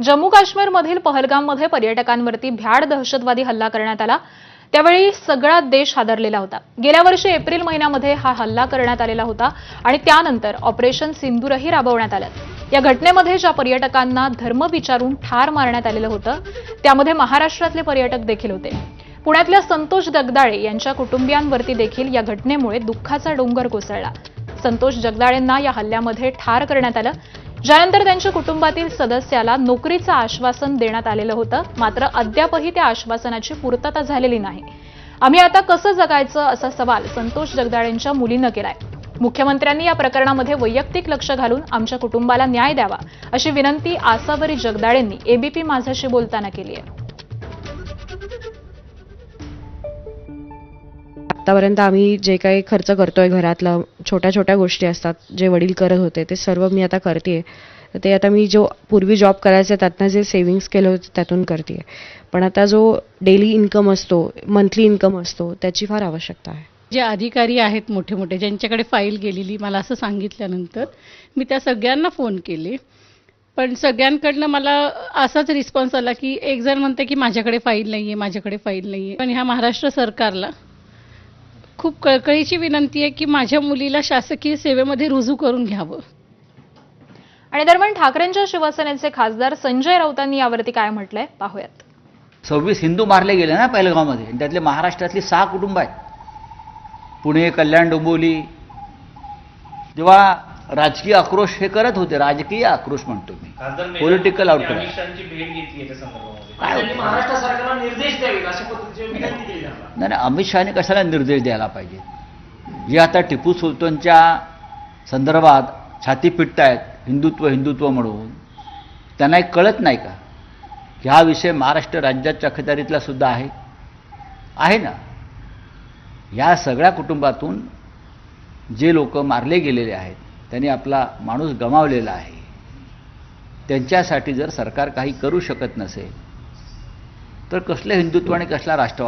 जम्मू काश्मीरमधील पहलगाममध्ये पर्यटकांवरती भ्याड दहशतवादी हल्ला करण्यात आला। त्यावेळी सगळा देश हादरलेला होता। गेल्या वर्षी एप्रिल महिन्यामध्ये हा हल्ला करण्यात आलेला होता आणि त्यानंतर ऑपरेशन सिंदूरही राबवण्यात आलं। या घटनेमध्ये ज्या पर्यटकांना धर्म विचारून ठार मारण्यात आलेलं होतं त्यामध्ये महाराष्ट्रातले पर्यटक देखील होते। पुण्यातल्या संतोष जगदाळे यांच्या कुटुंबियांवरती देखील या घटनेमुळे दुःखाचा डोंगर कोसळला। संतोष जगदाळेंना या हल्ल्यामध्ये ठार करण्यात आलं, ज्यानंतर त्यांच्या कुटुंबातील सदस्याला नोकरीचं आश्वासन देण्यात आलेलं होतं, मात्र अद्यापही त्या आश्वासनाची पूर्तता झालेली नाही। आम्ही आता कसं जगायचं असा सवाल संतोष जगदाळेंच्या मुलीनं केलाय। मुख्यमंत्र्यांनी या प्रकरणामध्ये वैयक्तिक लक्ष घालून आमच्या कुटुंबाला न्याय द्यावा अशी विनंती आसावरी जगदाळेंनी एबीपी माझाशी बोलताना केली आहे। आतापर्यंत आम्ही जे काही खर्च करतोय घरातलं छोट्या छोट्या गोष्टी असतात जे वडील करत होते ते सर्व मी आता करतेय। ते आता मी जो पूर्वी जॉब करायचे त्यातनं जे सेव्हिंग्स केलं होतं त्यातून करतेय, पण आता जो डेली इन्कम असतो, मंथली इन्कम असतो, त्याची फार आवश्यकता आहे। जे अधिकारी आहेत मोठे मोठे ज्यांच्याकडे फाईल गेलेली मला असं सांगितल्यानंतर मी त्या सगळ्यांना फोन केले, पण सगळ्यांकडनं मला असाच रिस्पॉन्स आला की एक जण म्हणते की माझ्याकडे फाईल नाहीये, माझ्याकडे फाईल नाहीये। पण ह्या महाराष्ट्र सरकारला खूप कळकळीची विनंती आहे की माझ्या मुलीला शासकीय सेवेमध्ये रुजू करून घ्यावं। आणि दरम्यान ठाकरेंच्या शिवसेनेचे खासदार संजय राऊतांनी यावरती काय म्हटलंय पाहूयात। 26 हिंदू मारले गेले ना पहलगाममध्ये, आणि त्यातले महाराष्ट्रातली 6 कुटुंब आहेत। पुणे, कल्याण, डोंबिवली। जेव्हा राजकीय आक्रोश हे करत होते, राजकीय आक्रोश म्हणतो मी, पॉलिटिकल आउटक्राय, महाराष्ट्र सरकारला निर्देश द्यावेत अशा पद्धतीची विनंती केली जाणार। नाही, अमित शहाने कशाला निर्देश द्यायला पाहिजे? जे आता टिपू सुलतानच्या संदर्भात छाती पिटतायत हिंदुत्व हिंदुत्व म्हणून, त्यांना एक कळत नाही का की हा विषय महाराष्ट्र राज्याच्या अखत्यारीतला सुद्धा आहे ना। या सगळ्या कुटुंबातून जे लोक मारले गेलेले आहेत, त्यांनी आपला माणूस गमावलेला आहे, त्यांच्यासाठी जर सरकार काही करू शकत नसेल तर कसलं हिंदुत्व आणि कसला राष्ट्रवाद?